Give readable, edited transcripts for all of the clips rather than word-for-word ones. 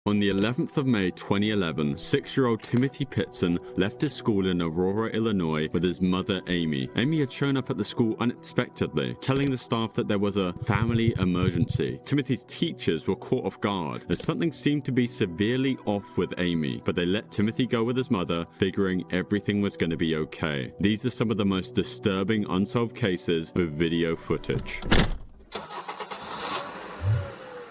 On the 11th of May 2011, 6-year-old Timothy Pitson left his school in Aurora, Illinois with his mother, Amy. Amy had shown up at the school unexpectedly, telling the staff that there was a family emergency. Timothy's teachers were caught off guard, as something seemed to be severely off with Amy, but they let Timothy go with his mother, figuring everything was going to be okay. These are some of the most disturbing unsolved cases with video footage.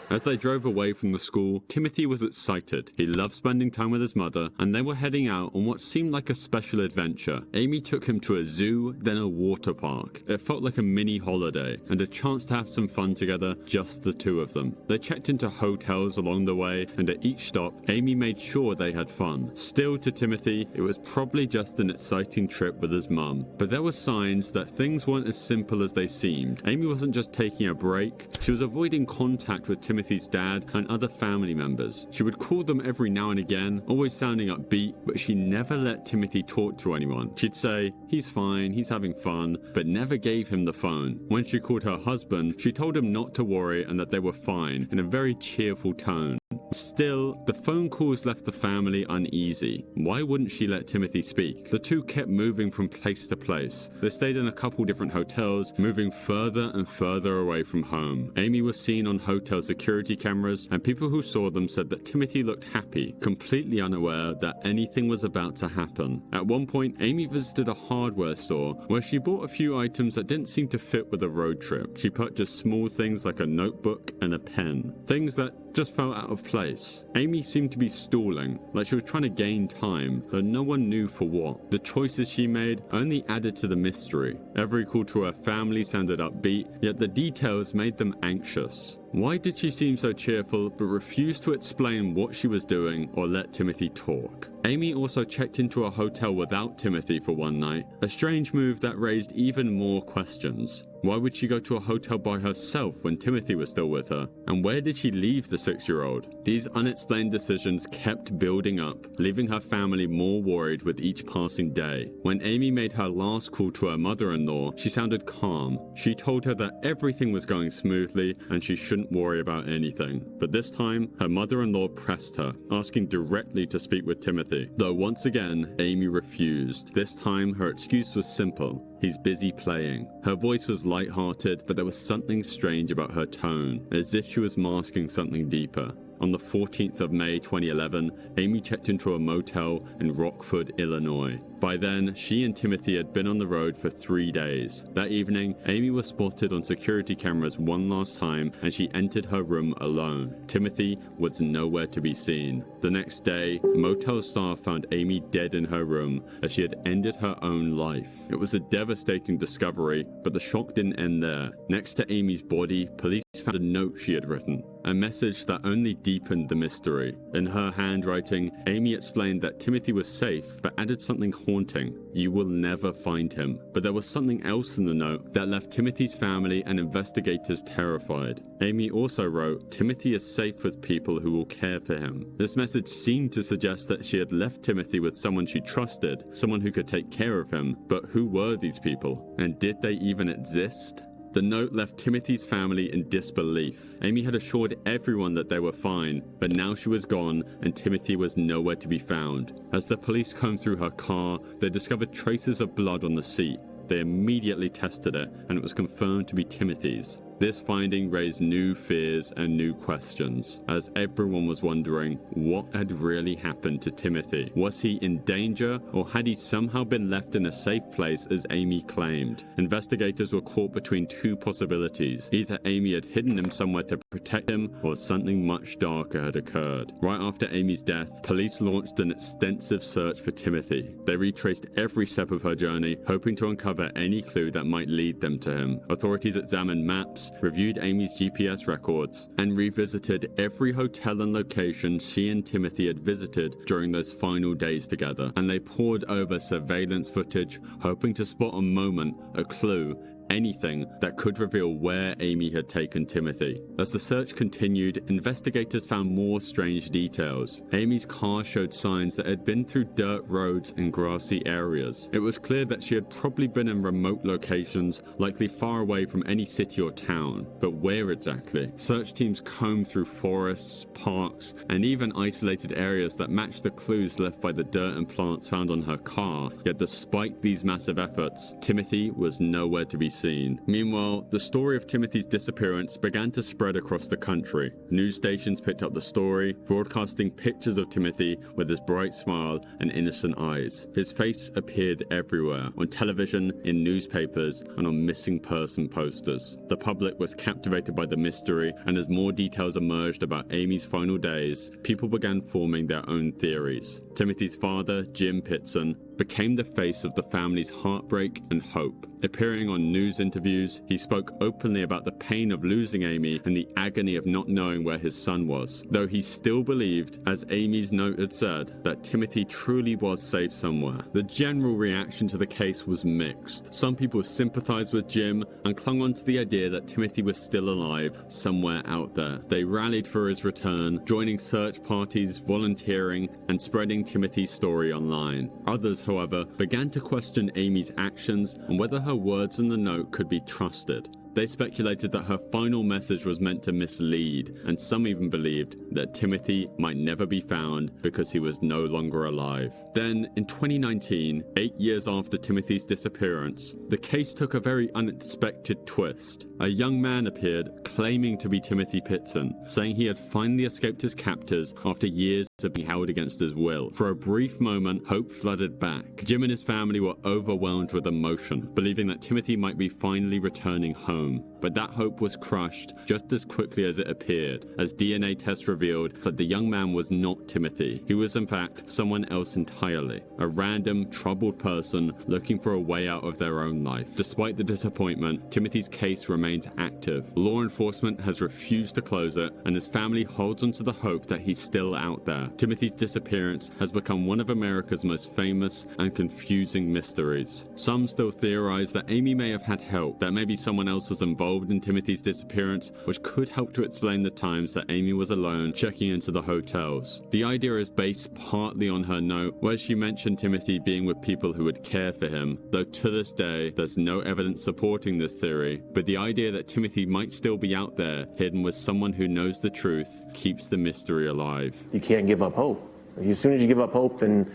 As they drove away from the school, Timothy was excited. He loved spending time with his mother, and they were heading out on what seemed like a special adventure. Amy took him to a zoo, then a water park. It felt like a mini holiday, and a chance to have some fun together, just the two of them. They checked into hotels along the way, and at each stop, Amy made sure they had fun. Still, to Timothy, it was probably just an exciting trip with his mum. But there were signs that things weren't as simple as they seemed. Amy wasn't just taking a break, she was avoiding contact with Timothy's dad and other family members. She would call them every now and again, always sounding upbeat, but she never let Timothy talk to anyone. She'd say, "He's fine, he's having fun," but never gave him the phone. When she called her husband, she told him not to worry and that they were fine, in a very cheerful tone. Still, the phone calls left the family uneasy. Why wouldn't she let Timothy speak? The two kept moving from place to place. They stayed in a couple different hotels, moving further and further away from home. Amy was seen on hotel security cameras, and people who saw them said that Timothy looked happy, completely unaware that anything was about to happen. At one point, Amy visited a hardware store where she bought a few items that didn't seem to fit with a road trip. She purchased small things like a notebook and a pen, things that just felt out of place. Amy seemed to be stalling, like she was trying to gain time, though no one knew for what. The choices she made only added to the mystery. Every call to her family sounded upbeat, yet the details made them anxious. Why did she seem so cheerful but refuse to explain what she was doing or let Timothy talk? Amy also checked into a hotel without Timothy for one night, a strange move that raised even more questions. Why would she go to a hotel by herself when Timothy was still with her? And where did she leave the 6-year-old? These unexplained decisions kept building up, leaving her family more worried with each passing day. When Amy made her last call to her mother-in-law, she sounded calm. She told her that everything was going smoothly and she shouldn't worry about anything. But this time, her mother-in-law pressed her, asking directly to speak with Timothy. Though once again, Amy refused. This time, her excuse was simple. He's busy playing. Her voice was light-hearted, but there was something strange about her tone, as if she was masking something deeper. On the 14th of May 2011, Amy checked into a motel in Rockford, Illinois. By then, she and Timothy had been on the road for 3 days. That evening, Amy was spotted on security cameras one last time, and she entered her room alone. Timothy was nowhere to be seen. The next day, motel staff found Amy dead in her room, as she had ended her own life. It was a devastating discovery, but the shock didn't end there. Next to Amy's body, police found a note she had written, a message that only deepened the mystery. In her handwriting, Amy explained that Timothy was safe, but added something haunting. "You will never find him." But there was something else in the note that left Timothy's family and investigators terrified. Amy also wrote, "Timothy is safe with people who will care for him." This message seemed to suggest that she had left Timothy with someone she trusted, someone who could take care of him. But who were these people? And did they even exist? The note left Timothy's family in disbelief. Amy had assured everyone that they were fine, but now she was gone and Timothy was nowhere to be found. As the police combed through her car, they discovered traces of blood on the seat. They immediately tested it, and it was confirmed to be Timothy's. This finding raised new fears and new questions, as everyone was wondering what had really happened to Timothy. Was he in danger, or had he somehow been left in a safe place as Amy claimed? Investigators were caught between two possibilities. Either Amy had hidden him somewhere to protect him, or something much darker had occurred. Right after Amy's death, police launched an extensive search for Timothy. They retraced every step of her journey, hoping to uncover any clue that might lead them to him. Authorities examined maps, reviewed Amy's GPS records, and revisited every hotel and location she and Timothy had visited during those final days together. And they pored over surveillance footage, hoping to spot a moment, a clue, anything that could reveal where Amy had taken Timothy. As the search continued, investigators found more strange details. Amy's car showed signs that it had been through dirt roads and grassy areas. It was clear that she had probably been in remote locations, likely far away from any city or town. But where exactly? Search teams combed through forests, parks, and even isolated areas that matched the clues left by the dirt and plants found on her car. Yet despite these massive efforts, Timothy was nowhere to be seen. Meanwhile, the story of Timothy's disappearance began to spread across the country. News stations picked up the story, broadcasting pictures of Timothy with his bright smile and innocent eyes. His face appeared everywhere, on television, in newspapers, and on missing person posters. The public was captivated by the mystery, and as more details emerged about Amy's final days, people began forming their own theories. Timothy's father, Jim Pitson, became the face of the family's heartbreak and hope. Appearing on news interviews, he spoke openly about the pain of losing Amy and the agony of not knowing where his son was, though he still believed, as Amy's note had said, that Timothy truly was safe somewhere. The general reaction to the case was mixed. Some people sympathized with Jim and clung on to the idea that Timothy was still alive, somewhere out there. They rallied for his return, joining search parties, volunteering, and spreading Timothy's story online. Others, however, began to question Amy's actions and whether her words in the note could be trusted. They speculated that her final message was meant to mislead, and some even believed that Timothy might never be found because he was no longer alive. Then, in 2019, 8 years after Timothy's disappearance, the case took a very unexpected twist. A young man appeared claiming to be Timothy Pitson, saying he had finally escaped his captors after years of being held against his will. For a brief moment, hope flooded back. Jim and his family were overwhelmed with emotion, believing that Timothy might be finally returning home. But that hope was crushed just as quickly as it appeared, as DNA tests revealed that the young man was not Timothy. He was in fact someone else entirely, a random, troubled person looking for a way out of their own life. Despite the disappointment, Timothy's case remains active. Law enforcement has refused to close it, and his family holds onto the hope that he's still out there. Timothy's disappearance has become one of America's most famous and confusing mysteries. Some still theorize that Amy may have had help, that maybe someone else was involved in Timothy's disappearance, which could help to explain the times that Amy was alone checking into the hotels. The idea is based partly on her note, where she mentioned Timothy being with people who would care for him, though to this day there's no evidence supporting this theory. But the idea that Timothy might still be out there, hidden with someone who knows the truth, keeps the mystery alive. You can't give up hope. As soon as you give up hope, then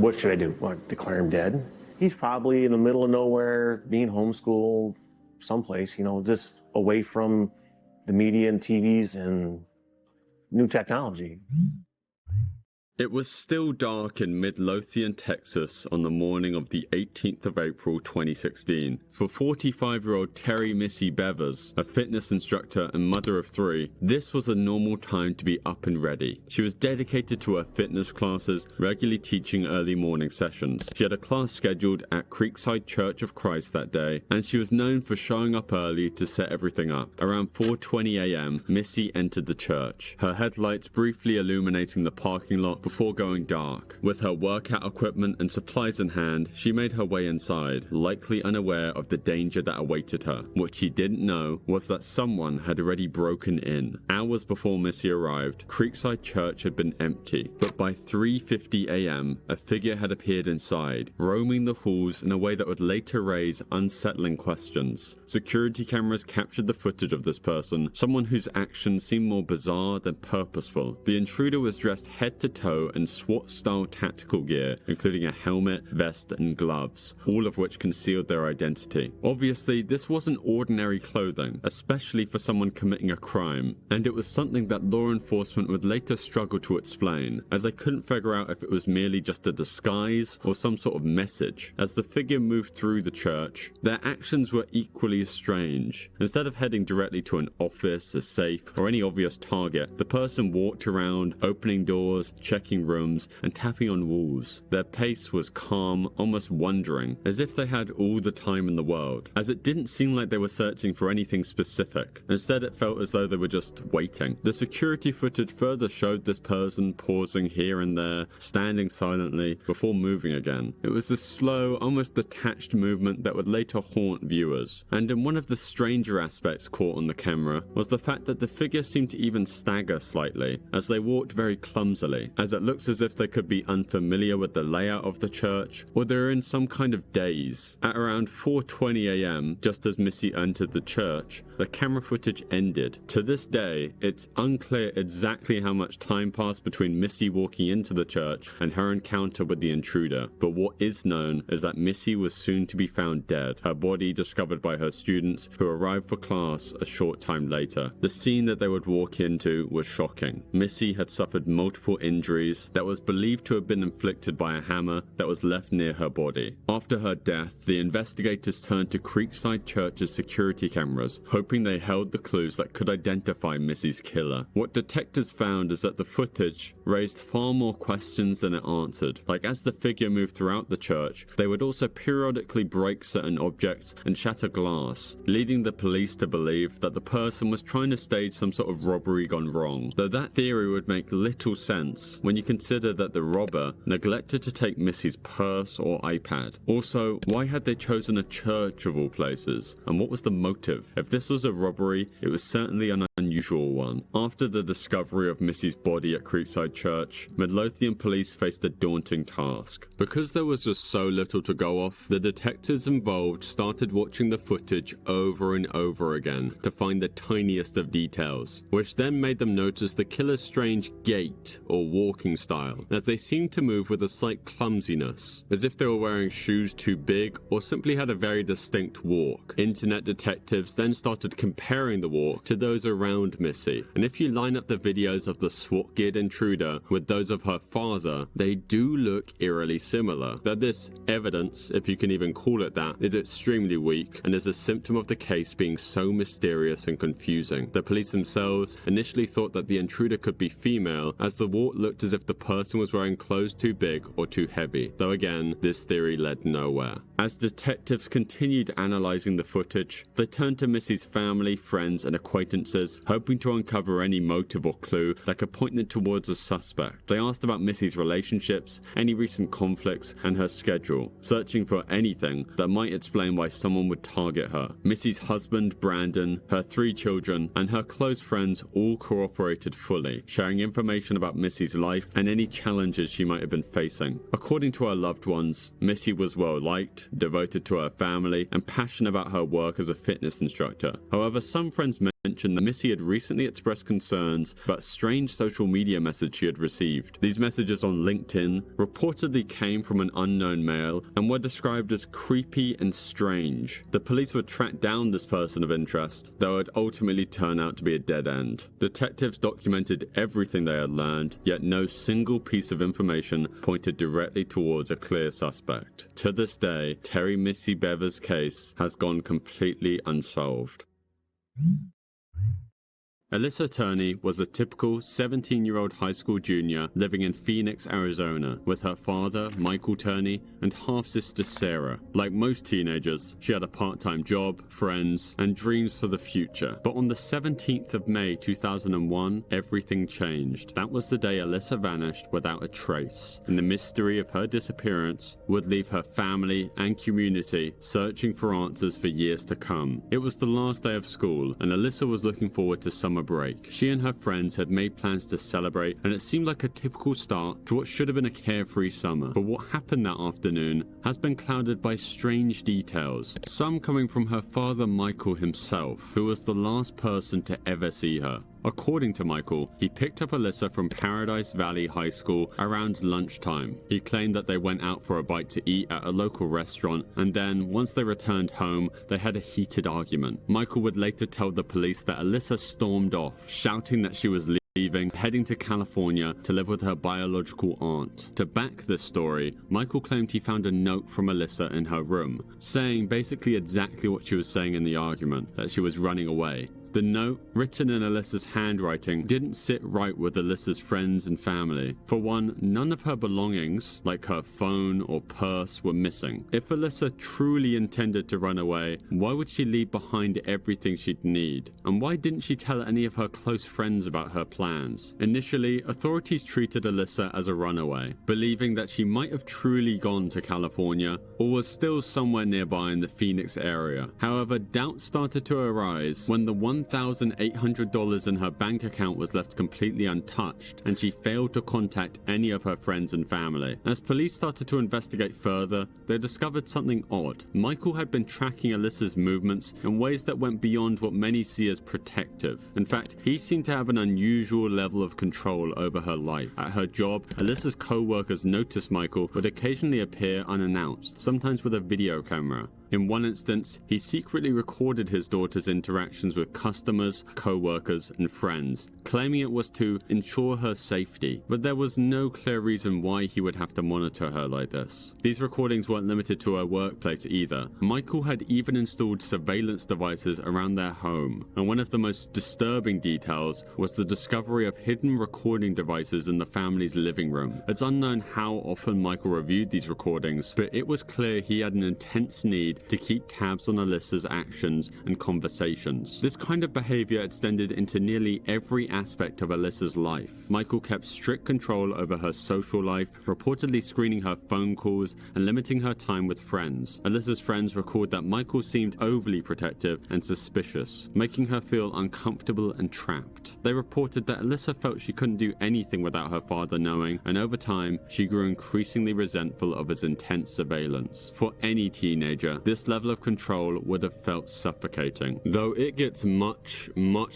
what should I do? What, declare him dead? He's probably in the middle of nowhere, being homeschooled, someplace, just away from the media and TVs and new technology. It was still dark in Midlothian, Texas on the morning of the 18th of April 2016. For 45-year-old Terry Missy Bevers, a fitness instructor and mother of 3, this was a normal time to be up and ready. She was dedicated to her fitness classes, regularly teaching early morning sessions. She had a class scheduled at Creekside Church of Christ that day, and she was known for showing up early to set everything up. Around 4:20 a.m., Missy entered the church, her headlights briefly illuminating the parking lot before going dark. With her workout equipment and supplies in hand, she made her way inside, likely unaware of the danger that awaited her. What she didn't know was that someone had already broken in. Hours before Missy arrived, Creekside Church had been empty, but by 3:50 a.m., a figure had appeared inside, roaming the halls in a way that would later raise unsettling questions. Security cameras captured the footage of this person, someone whose actions seemed more bizarre than purposeful. The intruder was dressed head to toe in SWAT-style tactical gear, including a helmet, vest, and gloves, all of which concealed their identity. Obviously, this wasn't ordinary clothing, especially for someone committing a crime, and it was something that law enforcement would later struggle to explain, as they couldn't figure out if it was merely just a disguise or some sort of message. As the figure moved through the church, their actions were equally strange. Instead of heading directly to an office, a safe, or any obvious target, the person walked around, opening doors, checking checking rooms and tapping on walls. Their pace was calm, almost wondering, as if they had all the time in the world, as it didn't seem like they were searching for anything specific. Instead, it felt as though they were just waiting. The security footage further showed this person pausing here and there, standing silently, before moving again. It was this slow, almost detached movement that would later haunt viewers. And in one of the stranger aspects caught on the camera was the fact that the figure seemed to even stagger slightly, as they walked very clumsily, as it looks as if they could be unfamiliar with the layout of the church, or they were in some kind of daze. At around 4:20 a.m., just as Missy entered the church, the camera footage ended. To this day, it's unclear exactly how much time passed between Missy walking into the church and her encounter with the intruder, but what is known is that Missy was soon to be found dead, her body discovered by her students who arrived for class a short time later. The scene that they would walk into was shocking. Missy had suffered multiple injuries that was believed to have been inflicted by a hammer that was left near her body. After her death, the investigators turned to Creekside Church's security cameras, hoping they held the clues that could identify Missy's killer. What detectives found is that the footage raised far more questions than it answered. Like, as the figure moved throughout the church, they would also periodically break certain objects and shatter glass, leading the police to believe that the person was trying to stage some sort of robbery gone wrong, though that theory would make little sense when you consider that the robber neglected to take Missy's purse or iPad. Also, why had they chosen a church of all places, and what was the motive? If this was a robbery, it was certainly an unusual one. After the discovery of Missy's body at Creekside Church, Midlothian police faced a daunting task. Because there was just so little to go off, the detectives involved started watching the footage over and over again to find the tiniest of details, which then made them notice the killer's strange gait or walking style, as they seemed to move with a slight clumsiness, as if they were wearing shoes too big or simply had a very distinct walk. Internet detectives then started comparing the walk to those around Missy, and if you line up the videos of the SWAT-geared intruder with those of her father, they do look eerily similar. That this evidence, if you can even call it that, is extremely weak and is a symptom of the case being so mysterious and confusing. The police themselves initially thought that the intruder could be female, as the walk looked as if the person was wearing clothes too big or too heavy, though again, this theory led nowhere. As detectives continued analyzing the footage, they turned to Missy's family, friends, and acquaintances, hoping to uncover any motive or clue that could point them towards a suspect. They asked about Missy's relationships, any recent conflicts, and her schedule, searching for anything that might explain why someone would target her. Missy's husband, Brandon, her 3 children, and her close friends all cooperated fully, sharing information about Missy's life and any challenges she might have been facing. According to her loved ones, Missy was well liked, devoted to her family, and passionate about her work as a fitness instructor. However, some friends mentioned that Missy had recently expressed concerns about strange social media messages she had received. These messages on LinkedIn reportedly came from an unknown male and were described as creepy and strange. The police would track down this person of interest, though it would ultimately turn out to be a dead end. Detectives documented everything they had learned, yet no single piece of information pointed directly towards a clear suspect. To this day, Terry Missy Bever's case has gone completely unsolved. Alyssa Turney was a typical 17-year-old high school junior living in Phoenix, Arizona, with her father, Michael Turney, and half-sister Sarah. Like most teenagers, she had a part-time job, friends, and dreams for the future. But on the 17th of May 2001, everything changed. That was the day Alyssa vanished without a trace, and the mystery of her disappearance would leave her family and community searching for answers for years to come. It was the last day of school, and Alyssa was looking forward to summer break. She and her friends had made plans to celebrate, and it seemed like a typical start to what should have been a carefree summer. But what happened that afternoon has been clouded by strange details, some coming from her father Michael himself, who was the last person to ever see her. According to Michael, he picked up Alyssa from Paradise Valley High School around lunchtime. He claimed that they went out for a bite to eat at a local restaurant, and then, once they returned home, they had a heated argument. Michael would later tell the police that Alyssa stormed off, shouting that she was leaving, heading to California to live with her biological aunt. To back this story, Michael claimed he found a note from Alyssa in her room, saying basically exactly what she was saying in the argument, that she was running away. The note, written in Alyssa's handwriting, didn't sit right with Alyssa's friends and family. For one, none of her belongings, like her phone or purse, were missing. If Alyssa truly intended to run away, why would she leave behind everything she'd need? And why didn't she tell any of her close friends about her plans? Initially, authorities treated Alyssa as a runaway, believing that she might have truly gone to California or was still somewhere nearby in the Phoenix area. However, doubts started to arise when the $1,800 in her bank account was left completely untouched and she failed to contact any of her friends and family. As police started to investigate further, they discovered something odd. Michael had been tracking Alyssa's movements in ways that went beyond what many see as protective. In fact, he seemed to have an unusual level of control over her life. At her job, Alyssa's co-workers noticed Michael would occasionally appear unannounced, sometimes with a video camera. In one instance, he secretly recorded his daughter's interactions with customers, co-workers, and friends, claiming it was to ensure her safety. But there was no clear reason why he would have to monitor her like this. These recordings weren't limited to her workplace either. Michael had even installed surveillance devices around their home, and one of the most disturbing details was the discovery of hidden recording devices in the family's living room. It's unknown how often Michael reviewed these recordings, but it was clear he had an intense need to keep tabs on Alyssa's actions and conversations. This kind of behavior extended into nearly every aspect of Alyssa's life. Michael kept strict control over her social life, reportedly screening her phone calls and limiting her time with friends. Alyssa's friends recalled that Michael seemed overly protective and suspicious, making her feel uncomfortable and trapped. They reported that Alyssa felt she couldn't do anything without her father knowing, and over time, she grew increasingly resentful of his intense surveillance. For any teenager, this level of control would have felt suffocating. Though it gets much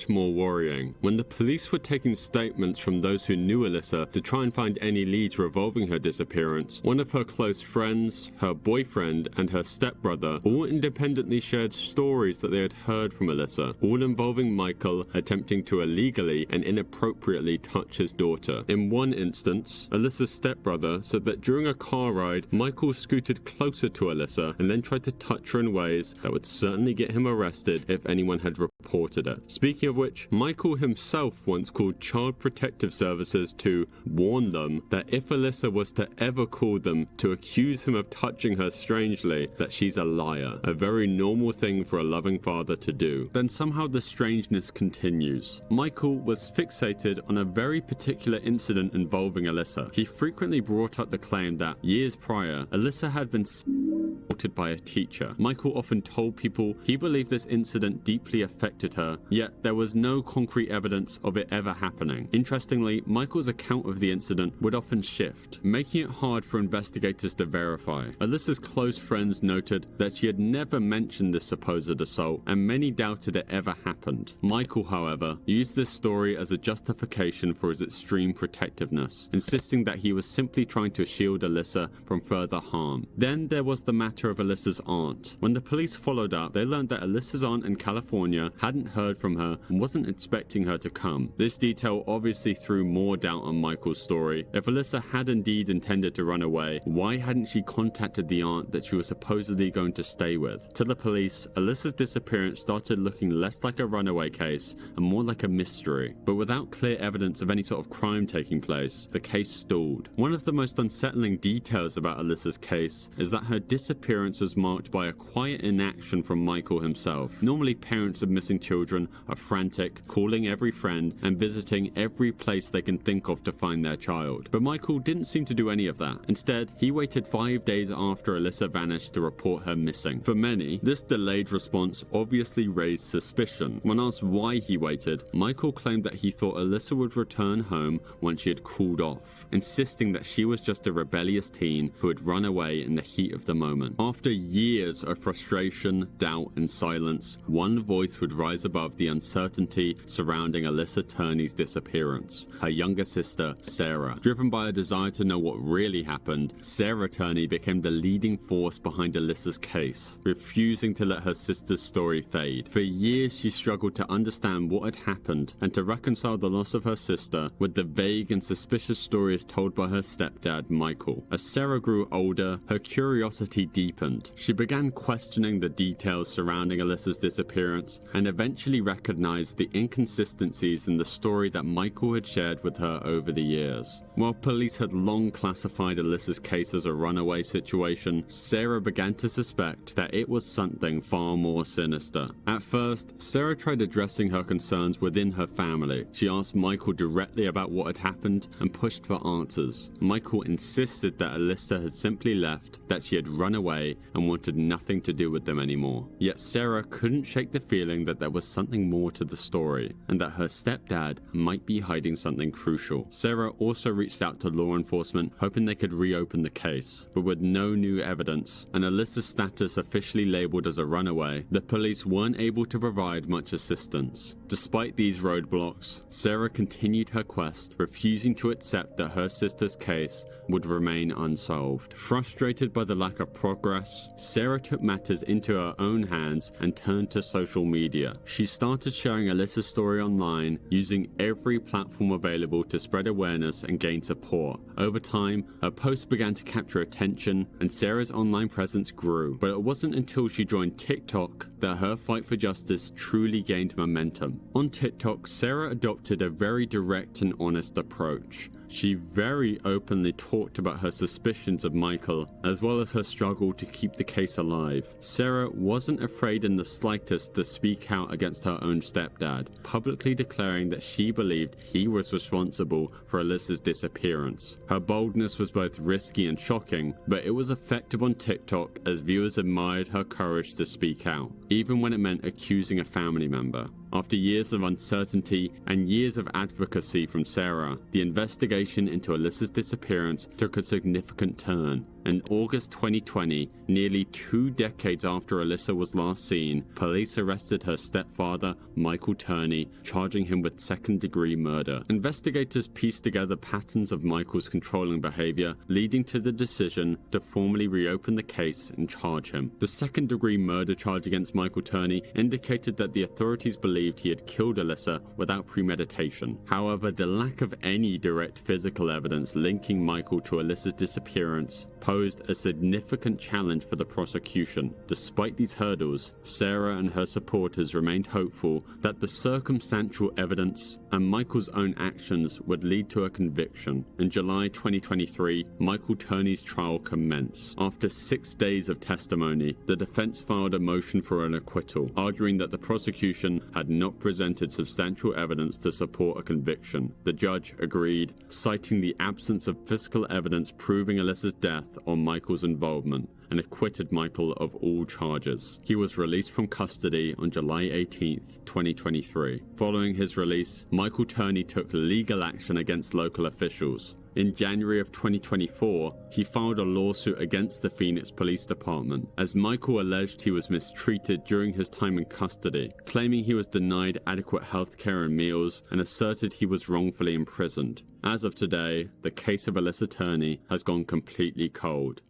more worrying. When the police were taking statements from those who knew Alyssa to try and find any leads revolving her disappearance, one of her close friends, her boyfriend, and her stepbrother all independently shared stories that they had heard from Alyssa, all involving Michael attempting to illegally and inappropriately touch his daughter. In one instance, Alyssa's stepbrother said that during a car ride, Michael scooted closer to Alyssa and then tried to touch her in ways that would certainly get him arrested if anyone had reported it. Speaking of which, Michael himself once called Child Protective Services to warn them that if Alyssa was to ever call them to accuse him of touching her strangely, that she's a liar. A very normal thing for a loving father to do. Then somehow the strangeness continues. Michael was fixated on a very particular incident involving Alyssa. He frequently brought up the claim that years prior, Alyssa had been assaulted by a teacher. Michael often told people he believed this incident deeply affected her, yet there was no concrete evidence of it ever happening. Interestingly, Michael's account of the incident would often shift, making it hard for investigators to verify. Alyssa's close friends noted that she had never mentioned this supposed assault, and many doubted it ever happened. Michael, however, used this story as a justification for his extreme protectiveness, insisting that he was simply trying to shield Alyssa from further harm. Then there was the matter of Alyssa's aunt. When the police followed up, they learned that Alyssa's aunt in California hadn't heard from her and wasn't expecting her to come. This detail obviously threw more doubt on Michael's story. If Alyssa had indeed intended to run away, why hadn't she contacted the aunt that she was supposedly going to stay with? To the police, Alyssa's disappearance started looking less like a runaway case and more like a mystery. But without clear evidence of any sort of crime taking place, the case stalled. One of the most unsettling details about Alyssa's case is that her disappearance was marked by a quiet inaction from Michael himself. Normally, parents of missing children are frantic, calling every friend and visiting every place they can think of to find their child. But Michael didn't seem to do any of that. Instead, he waited 5 days after Alyssa vanished to report her missing. For many, this delayed response obviously raised suspicion. When asked why he waited, Michael claimed that he thought Alyssa would return home once she had cooled off, insisting that she was just a rebellious teen who had run away in the heat of the moment. After years of frustration, doubt, and silence, one voice would rise above the uncertainty surrounding Alyssa Turney's disappearance: her younger sister, Sarah. Driven by a desire to know what really happened, Sarah Turney became the leading force behind Alyssa's case, refusing to let her sister's story fade. For years, she struggled to understand what had happened and to reconcile the loss of her sister with the vague and suspicious stories told by her stepdad, Michael. As Sarah grew older, her curiosity deepened, deepened. She began questioning the details surrounding Alyssa's disappearance and eventually recognized the inconsistencies in the story that Michael had shared with her over the years. While police had long classified Alyssa's case as a runaway situation, Sarah began to suspect that it was something far more sinister. At first, Sarah tried addressing her concerns within her family. She asked Michael directly about what had happened and pushed for answers. Michael insisted that Alyssa had simply left, that she had run away and wanted nothing to do with them anymore. Yet Sarah couldn't shake the feeling that there was something more to the story and that her stepdad might be hiding something crucial. Sarah also reached out to law enforcement, hoping they could reopen the case, but with no new evidence and Alyssa's status officially labeled as a runaway, the police weren't able to provide much assistance. Despite these roadblocks, Sarah continued her quest, refusing to accept that her sister's case would remain unsolved. Frustrated by the lack of progress, Sarah took matters into her own hands and turned to social media. She started sharing Alyssa's story online, using every platform available to spread awareness and gain support. Over time, her posts began to capture attention and Sarah's online presence grew, but it wasn't until she joined TikTok that her fight for justice truly gained momentum. On TikTok, Sarah adopted a very direct and honest approach. She very openly talked about her suspicions of Michael, as well as her struggle to keep the case alive. Sarah wasn't afraid in the slightest to speak out against her own stepdad, publicly declaring that she believed he was responsible for Alyssa's disappearance. Her boldness was both risky and shocking, but it was effective on TikTok as viewers admired her courage to speak out, even when it meant accusing a family member. After years of uncertainty and years of advocacy from Sarah, the investigation into Alyssa's disappearance took a significant turn. In August 2020, nearly 2 decades after Alyssa was last seen, police arrested her stepfather, Michael Turney, charging him with second-degree murder. Investigators pieced together patterns of Michael's controlling behavior, leading to the decision to formally reopen the case and charge him. The second-degree murder charge against Michael Turney indicated that the authorities believed he had killed Alyssa without premeditation. However, the lack of any direct physical evidence linking Michael to Alyssa's disappearance posed a significant challenge for the prosecution. Despite these hurdles, Sarah and her supporters remained hopeful that the circumstantial evidence and Michael's own actions would lead to a conviction. In July 2023, Michael Turney's trial commenced. After 6 days of testimony, the defense filed a motion for an acquittal, arguing that the prosecution had not presented substantial evidence to support a conviction. The judge agreed, citing the absence of physical evidence proving Alyssa's death on Michael's involvement, and acquitted Michael of all charges. He was released from custody on July 18, 2023. Following his release, Michael Turney took legal action against local officials. In January of 2024, he filed a lawsuit against the Phoenix Police Department, as Michael alleged he was mistreated during his time in custody, claiming he was denied adequate health care and meals, and asserted he was wrongfully imprisoned. As of today, the case of Alyssa Turney has gone completely cold.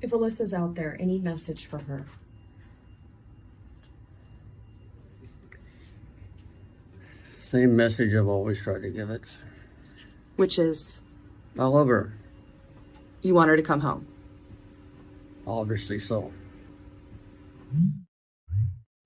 If Alyssa's out there, any message for her? Same message I've always tried to give it. Which is, I love her. you want her to come home. Obviously so.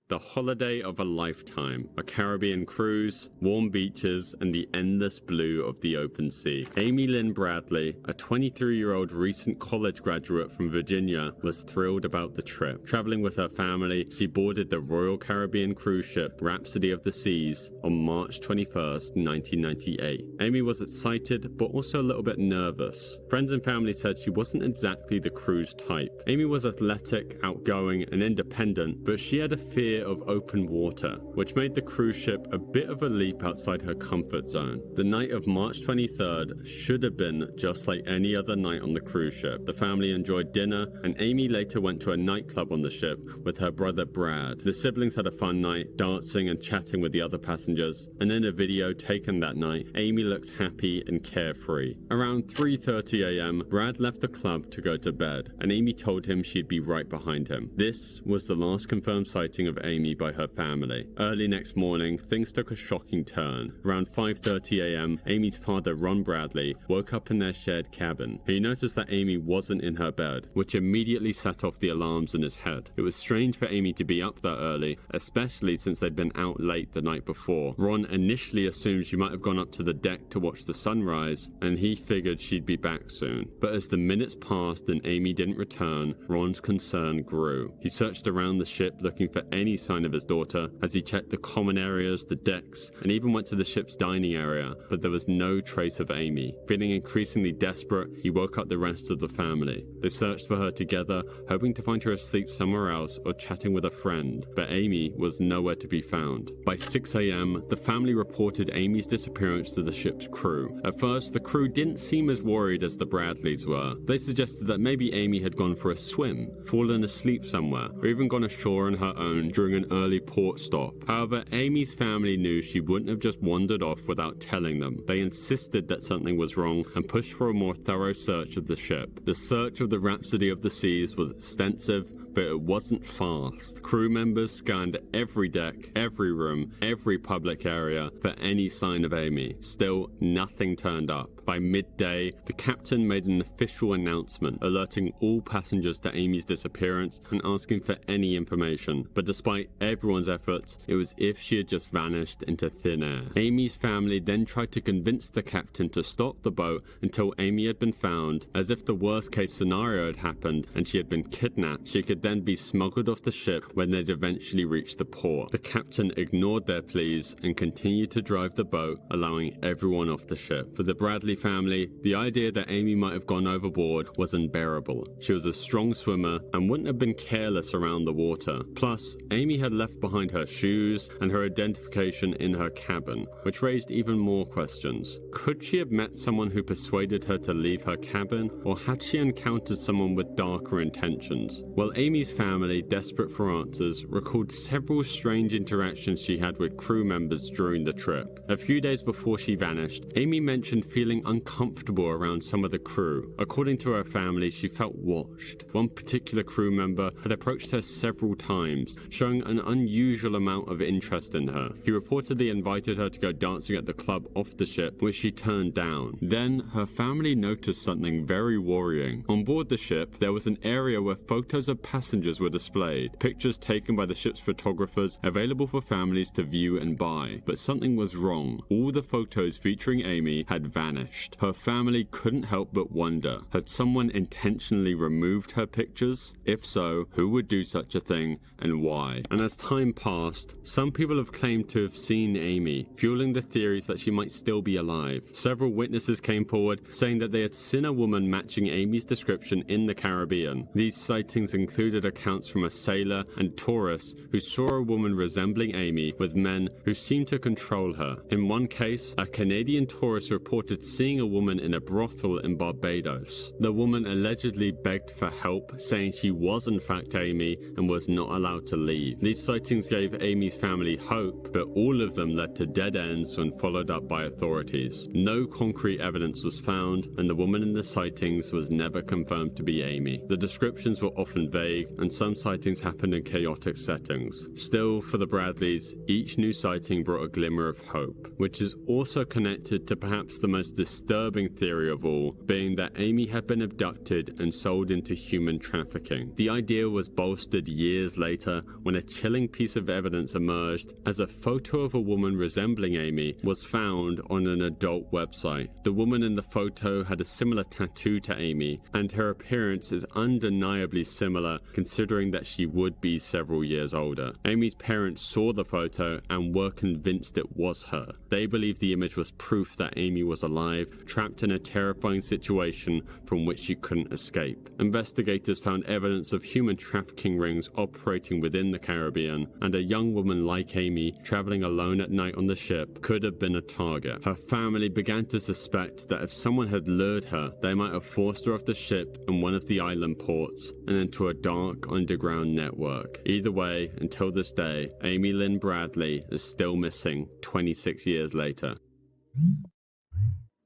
The holiday of a lifetime, a Caribbean cruise, warm beaches, and the endless blue of the open sea. Amy Lynn Bradley, a 23-year-old recent college graduate from Virginia, was thrilled about the trip. Traveling with her family, she boarded the Royal Caribbean cruise ship Rhapsody of the Seas on March 21st, 1998. Amy was excited, but also a little bit nervous. Friends and family said she wasn't exactly the cruise type. Amy was athletic, outgoing, and independent, but she had a fear of open water, which made the cruise ship a bit of a leap outside her comfort zone. The night of March 23rd should have been just like any other night on the cruise ship. The family enjoyed dinner, and Amy later went to a nightclub on the ship with her brother Brad. The siblings had a fun night, dancing and chatting with the other passengers, and in a video taken that night, Amy looked happy and carefree. Around 3:30 a.m., Brad left the club to go to bed, and Amy told him she'd be right behind him. This was the last confirmed sighting of Amy by her family. Early next morning, things took a shocking turn. Around 5:30 a.m., Amy's father, Ron Bradley, woke up in their shared cabin. He noticed that Amy wasn't in her bed, which immediately set off the alarms in his head. It was strange for Amy to be up that early, especially since they'd been out late the night before. Ron initially assumed she might have gone up to the deck to watch the sunrise, and he figured she'd be back soon. But as the minutes passed and Amy didn't return, Ron's concern grew. He searched around the ship looking for any sign of his daughter as he checked the common areas, the decks, and even went to the ship's dining area, but there was no trace of Amy. Feeling increasingly desperate, he woke up the rest of the family. They searched for her together, hoping to find her asleep somewhere else or chatting with a friend, but Amy was nowhere to be found. By 6 a.m., the family reported Amy's disappearance to the ship's crew. At first, the crew didn't seem as worried as the Bradleys were. They suggested that maybe Amy had gone for a swim, fallen asleep somewhere, or even gone ashore on her own during an early port stop. However, Amy's family knew she wouldn't have just wandered off without telling them. They insisted that something was wrong and pushed for a more thorough search of the ship. The search of the Rhapsody of the Seas was extensive, but it wasn't fast. Crew members scanned every deck, every room, every public area for any sign of Amy. Still, nothing turned up. By midday, the captain made an official announcement alerting all passengers to Amy's disappearance and asking for any information. But despite everyone's efforts, it was as if she had just vanished into thin air. Amy's family then tried to convince the captain to stop the boat until Amy had been found, as if the worst case scenario had happened and she had been kidnapped. She could then be smuggled off the ship when they'd eventually reached the port. The captain ignored their pleas and continued to drive the boat, allowing everyone off the ship. For the Bradley family, the idea that Amy might have gone overboard was unbearable. She was a strong swimmer and wouldn't have been careless around the water. Plus, Amy had left behind her shoes and her identification in her cabin, which raised even more questions. Could she have met someone who persuaded her to leave her cabin, or had she encountered someone with darker intentions? Well, Amy's family, desperate for answers, recalled several strange interactions she had with crew members during the trip. A few days before she vanished, Amy mentioned feeling uncomfortable around some of the crew. According to her family, she felt watched. One particular crew member had approached her several times, showing an unusual amount of interest in her. He reportedly invited her to go dancing at the club off the ship, which she turned down. Then, her family noticed something very worrying. On board the ship, there was an area where photos of passengers were displayed, pictures taken by the ship's photographers available for families to view and buy. But something was wrong. All the photos featuring Amy had vanished. Her family couldn't help but wonder, had someone intentionally removed her pictures? If so, who would do such a thing and why? And as time passed, some people have claimed to have seen Amy, fueling the theories that she might still be alive. Several witnesses came forward saying that they had seen a woman matching Amy's description in the Caribbean. These sightings included accounts from a sailor and tourists who saw a woman resembling Amy with men who seemed to control her. In one case, a Canadian tourist reported seeing a woman in a brothel in Barbados. The woman allegedly begged for help, saying she was in fact Amy and was not allowed to leave. These sightings gave Amy's family hope, but all of them led to dead ends when followed up by authorities. No concrete evidence was found, and the woman in the sightings was never confirmed to be Amy. The descriptions were often vague, and some sightings happened in chaotic settings. Still, for the Bradleys, each new sighting brought a glimmer of hope, which is also connected to perhaps the most disturbing theory of all, being that Amy had been abducted and sold into human trafficking. The idea was bolstered years later when a chilling piece of evidence emerged as a photo of a woman resembling Amy was found on an adult website. The woman in the photo had a similar tattoo to Amy, and her appearance is undeniably similar considering that she would be several years older. Amy's parents saw the photo and were convinced it was her. They believed the image was proof that Amy was alive, trapped in a terrifying situation from which she couldn't escape. Investigators found evidence of human trafficking rings operating within the Caribbean, and a young woman like Amy, traveling alone at night on the ship, could have been a target. Her family began to suspect that if someone had lured her, they might have forced her off the ship in one of the island ports and into a dark underground network. Either way, until this day, Amy Lynn Bradley is still missing 26 years later.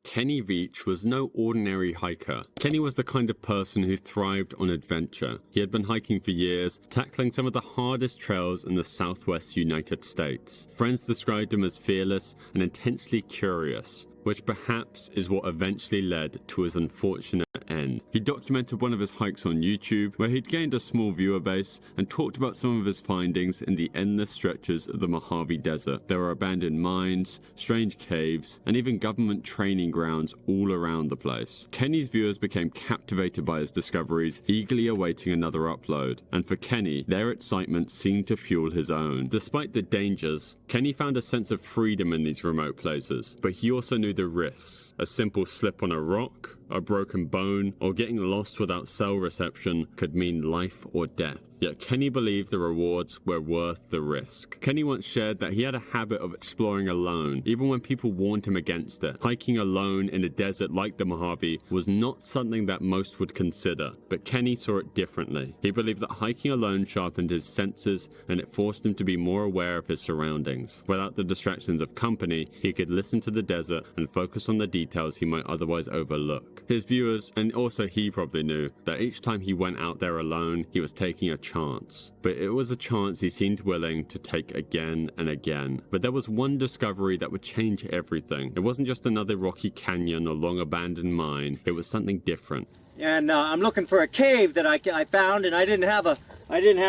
Kenny Veach was no ordinary hiker. Kenny was the kind of person who thrived on adventure. He had been hiking for years, tackling some of the hardest trails in the southwest United States. Friends described him as fearless and intensely curious, which perhaps is what eventually led to his unfortunate end. He documented one of his hikes on YouTube, where he'd gained a small viewer base, and talked about some of his findings in the endless stretches of the Mojave Desert. There were abandoned mines, strange caves, and even government training grounds all around the place. Kenny's viewers became captivated by his discoveries, eagerly awaiting another upload. And for Kenny, their excitement seemed to fuel his own. Despite the dangers, Kenny found a sense of freedom in these remote places, but he also knew the risks. A simple slip on a rock, a broken bone, or getting lost without cell reception could mean life or death. Yet Kenny believed the rewards were worth the risk. Kenny once shared that he had a habit of exploring alone, even when people warned him against it. Hiking alone in a desert like the Mojave was not something that most would consider, but Kenny saw it differently. He believed that hiking alone sharpened his senses, and it forced him to be more aware of his surroundings. Without the distractions of company, he could listen to the desert and focus on the details he might otherwise overlook. His viewers, and also he probably knew, that each time he went out there alone, he was taking a chance. But it was a chance he seemed willing to take again and again. But there was one discovery that would change everything. It wasn't just another rocky canyon or long abandoned mine. It was something different. And I'm looking for a cave that I found, and I didn't have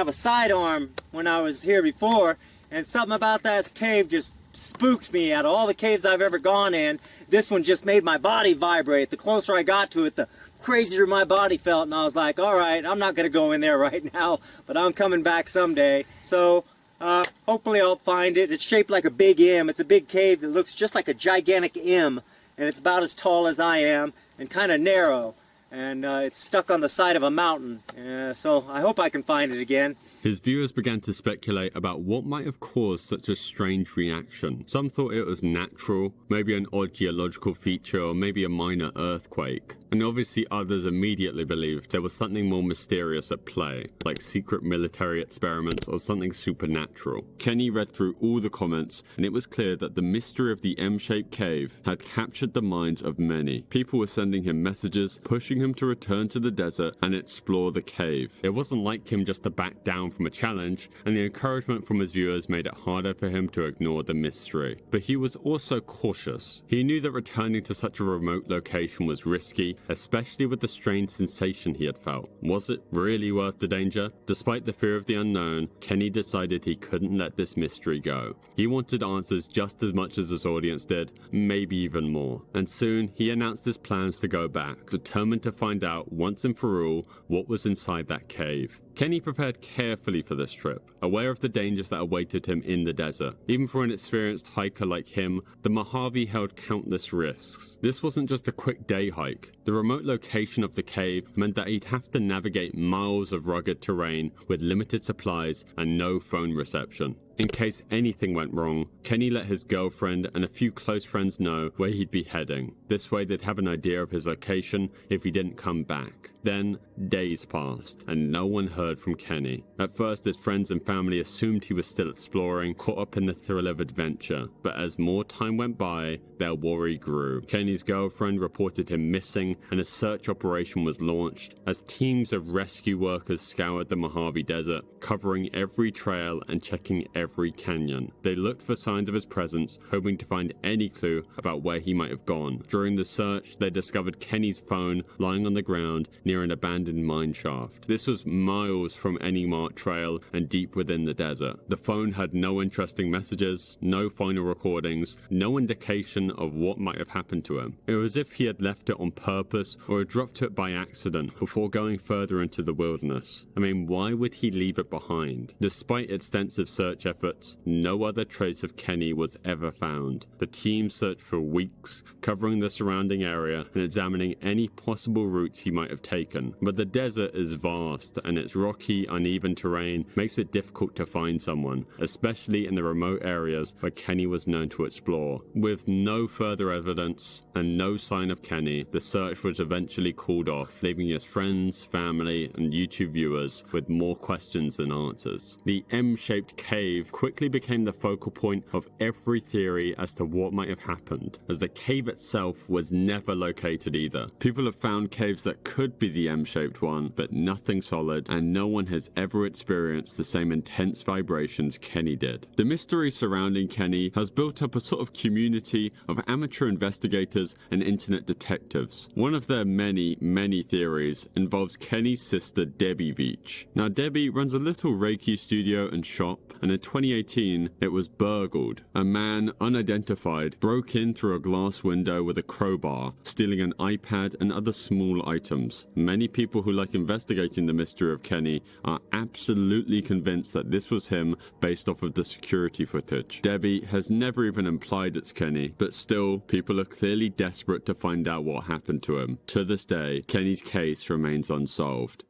a sidearm when I was here before, and something about that cave just spooked me. Out of all the caves I've ever gone in, this one just made my body vibrate. The closer I got to it, the crazier my body felt, and I was like, all right, I'm not gonna go in there right now, but I'm coming back someday. So hopefully I'll find it. It's shaped like a big M. It's a big cave that looks just like a gigantic M, and it's about as tall as I am and kind of narrow. And it's stuck on the side of a mountain, so I hope I can find it again. His viewers began to speculate about what might have caused such a strange reaction. Some thought it was natural, maybe an odd geological feature, or maybe a minor earthquake. And obviously others immediately believed there was something more mysterious at play, like secret military experiments or something supernatural. Kenny read through all the comments, and it was clear that the mystery of the M-shaped cave had captured the minds of many. People were sending him messages, pushing him to return to the desert and explore the cave. It wasn't like him just to back down from a challenge, and the encouragement from his viewers made it harder for him to ignore the mystery. But he was also cautious. He knew that returning to such a remote location was risky, especially with the strange sensation he had felt. Was it really worth the danger? Despite the fear of the unknown, Kenny decided he couldn't let this mystery go. He wanted answers just as much as his audience did, maybe even more. And soon, he announced his plans to go back, determined to find out once and for all what was inside that cave. Kenny prepared carefully for this trip, aware of the dangers that awaited him in the desert. Even for an experienced hiker like him, the Mojave held countless risks. This wasn't just a quick day hike. The remote location of the cave meant that he'd have to navigate miles of rugged terrain with limited supplies and no phone reception. In case anything went wrong, Kenny let his girlfriend and a few close friends know where he'd be heading. This way they'd have an idea of his location if he didn't come back. Then, days passed, and no one heard from Kenny. At first, his friends and family assumed he was still exploring, caught up in the thrill of adventure. But as more time went by, their worry grew. Kenny's girlfriend reported him missing, and a search operation was launched as teams of rescue workers scoured the Mojave Desert, covering every trail and checking every canyon. They looked for signs of his presence, hoping to find any clue about where he might have gone. During the search, they discovered Kenny's phone lying on the ground near an abandoned mine shaft. This was miles from any marked trail and deep within the desert. The phone had no interesting messages, no final recordings, no indication of what might have happened to him. It was as if he had left it on purpose or had dropped it by accident before going further into the wilderness. I mean, why would he leave it behind? Despite extensive search efforts, no other trace of Kenny was ever found. The team searched for weeks, covering the surrounding area and examining any possible routes he might have taken. But the desert is vast, and its rocky, uneven terrain makes it difficult to find someone, especially in the remote areas where Kenny was known to explore. With no further evidence and no sign of Kenny, the search was eventually called off, leaving his friends, family, and YouTube viewers with more questions than answers. The M-shaped cave quickly became the focal point of every theory as to what might have happened, as the cave itself was never located either. People have found caves that could be the M-shaped one, but nothing solid, and no one has ever experienced the same intense vibrations Kenny did. The mystery surrounding Kenny has built up a sort of community of amateur investigators and internet detectives. One of their many, many theories involves Kenny's sister Debbie Veach. Now, Debbie runs a little Reiki studio and shop, and in 2018 it was burgled. A man, unidentified, broke in through a glass window with a crowbar, stealing an iPad and other small items. Many people who like investigating the mystery of Kenny are absolutely convinced that this was him based off of the security footage. Debbie has never even implied it's Kenny, but still, people are clearly desperate to find out what happened to him. To this day, Kenny's case remains unsolved.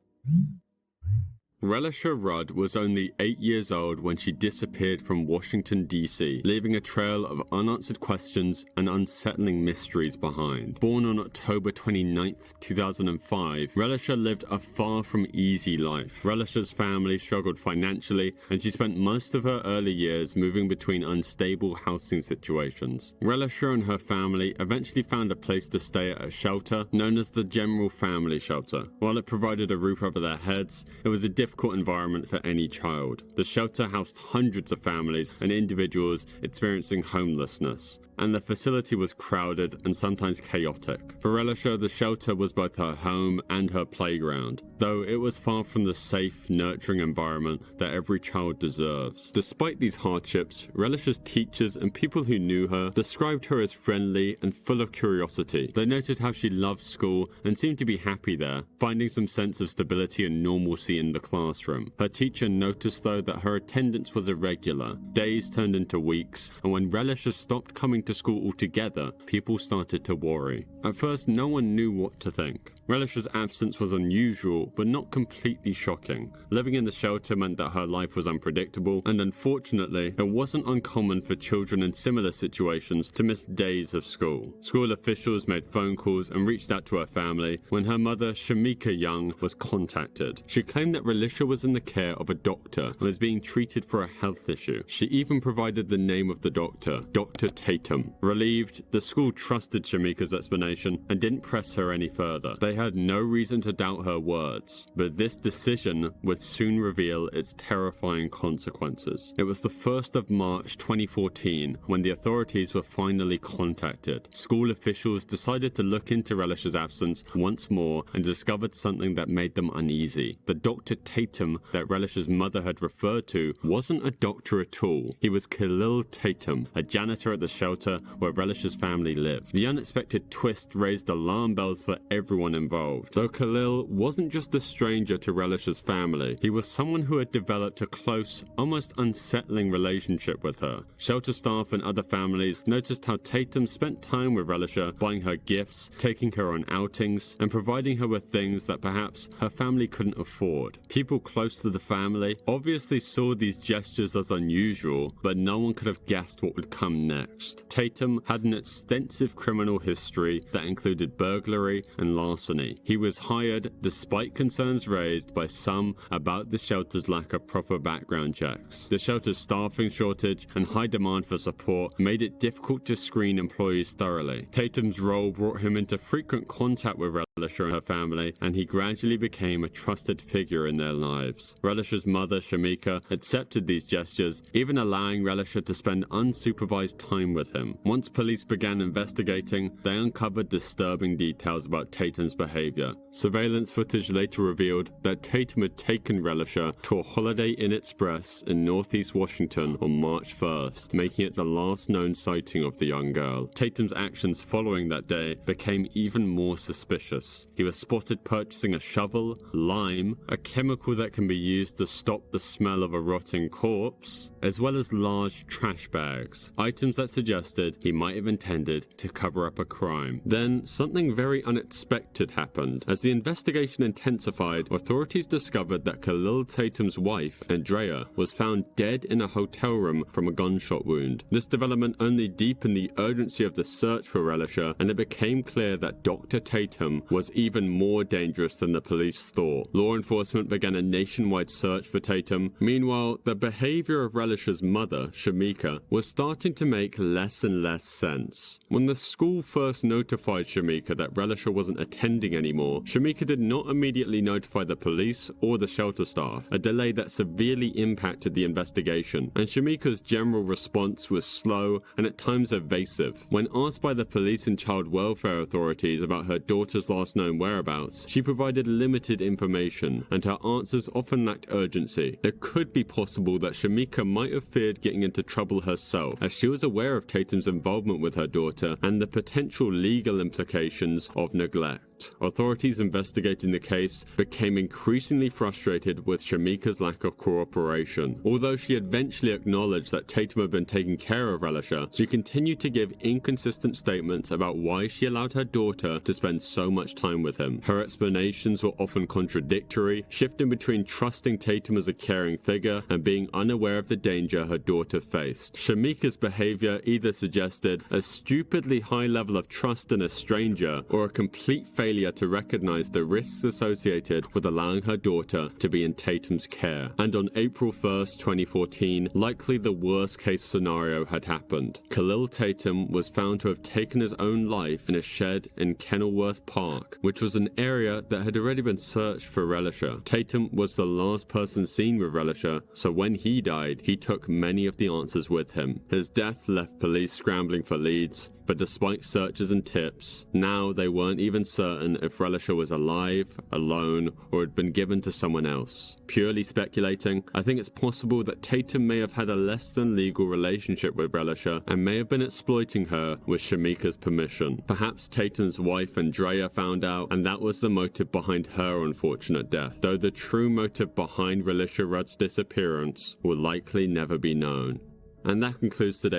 Relisha Rudd was only 8 years old when she disappeared from Washington, D.C., leaving a trail of unanswered questions and unsettling mysteries behind. Born on October 29, 2005, Relisha lived a far from easy life. Relisha's family struggled financially, and she spent most of her early years moving between unstable housing situations. Relisha and her family eventually found a place to stay at a shelter known as the General Family Shelter. While it provided a roof over their heads, it was a difficult environment for any child. The shelter housed hundreds of families and individuals experiencing homelessness, and the facility was crowded and sometimes chaotic. For Relisha, the shelter was both her home and her playground, though it was far from the safe, nurturing environment that every child deserves. Despite these hardships, Relisha's teachers and people who knew her described her as friendly and full of curiosity. They noted how she loved school and seemed to be happy there, finding some sense of stability and normalcy in the classroom. Her teacher noticed, though, that her attendance was irregular. Days turned into weeks, and when Relisha stopped coming to school altogether, people started to worry. At first, no one knew what to think. Relisha's absence was unusual, but not completely shocking. Living in the shelter meant that her life was unpredictable, and unfortunately, it wasn't uncommon for children in similar situations to miss days of school. School officials made phone calls and reached out to her family when her mother, Shamika Young, was contacted. She claimed that Relisha was in the care of a doctor and was being treated for a health issue. She even provided the name of the doctor, Dr. Tatum. Relieved, the school trusted Shamika's explanation and didn't press her any further. They had no reason to doubt her words, but this decision would soon reveal its terrifying consequences. It was the 1st of March 2014 when the authorities were finally contacted. School officials decided to look into Relisha's absence once more and discovered something that made them uneasy. The Dr. Tatum that Relisha's mother had referred to wasn't a doctor at all. He was Khalil Tatum, a janitor at the shelter where Relisha's family lived. The unexpected twist raised alarm bells for everyone involved. Though Khalil wasn't just a stranger to Relisha's family, he was someone who had developed a close, almost unsettling relationship with her. Shelter staff and other families noticed how Tatum spent time with Relisha, buying her gifts, taking her on outings, and providing her with things that perhaps her family couldn't afford. People close to the family obviously saw these gestures as unusual, but no one could have guessed what would come next. Tatum had an extensive criminal history that included burglary and larceny. He was hired despite concerns raised by some about the shelter's lack of proper background checks. The shelter's staffing shortage and high demand for support made it difficult to screen employees thoroughly. Tatum's role brought him into frequent contact with Relisha and her family, and he gradually became a trusted figure in their lives. Relisha's mother, Shamika, accepted these gestures, even allowing Relisha to spend unsupervised time with him. Once police began investigating, they uncovered disturbing details about Tatum's behavior. Surveillance footage later revealed that Tatum had taken Relisha to a Holiday Inn Express in northeast Washington on March 1st, making it the last known sighting of the young girl. Tatum's actions following that day became even more suspicious. house. He was spotted purchasing a shovel, lime, a chemical that can be used to stop the smell of a rotting corpse, as well as large trash bags, items that suggested he might have intended to cover up a crime. Then, something very unexpected happened. As the investigation intensified, authorities discovered that Khalil Tatum's wife, Andrea, was found dead in a hotel room from a gunshot wound. This development only deepened the urgency of the search for Relisha, and it became clear that Dr. Tatum was even more dangerous than the police thought. Law enforcement began a nationwide search for Tatum. Meanwhile, the behavior of Relisha's mother, Shamika, was starting to make less and less sense. When the school first notified Shamika that Relisha wasn't attending anymore, Shamika did not immediately notify the police or the shelter staff, a delay that severely impacted the investigation, and Shamika's general response was slow and at times evasive. When asked by the police and child welfare authorities about her daughter's last known whereabouts, she provided limited information, and her answers often lacked urgency. It could be possible that Shamika might have feared getting into trouble herself, as she was aware of Tatum's involvement with her daughter and the potential legal implications of neglect. Authorities investigating the case became increasingly frustrated with Shamika's lack of cooperation. Although she eventually acknowledged that Tatum had been taking care of Relisha, she continued to give inconsistent statements about why she allowed her daughter to spend so much time with him. Her explanations were often contradictory, shifting between trusting Tatum as a caring figure and being unaware of the danger her daughter faced. Shamika's behavior either suggested a stupidly high level of trust in a stranger or a complete failure to recognize the risks associated with allowing her daughter to be in Tatum's care. And on April 1st, 2014, likely the worst case scenario had happened. Khalil Tatum was found to have taken his own life in a shed in Kenilworth Park, which was an area that had already been searched for Relisha. Tatum was the last person seen with Relisha, so when he died, he took many of the answers with him. His death left police scrambling for leads, but despite searches and tips, now they weren't even certain if Relisha was alive, alone, or had been given to someone else. Purely speculating, I think it's possible that Tatum may have had a less than legal relationship with Relisha and may have been exploiting her with Shamika's permission. Perhaps Tatum's wife Andrea found out, and that was the motive behind her unfortunate death, though the true motive behind Relisha Rudd's disappearance will likely never be known. And that concludes today's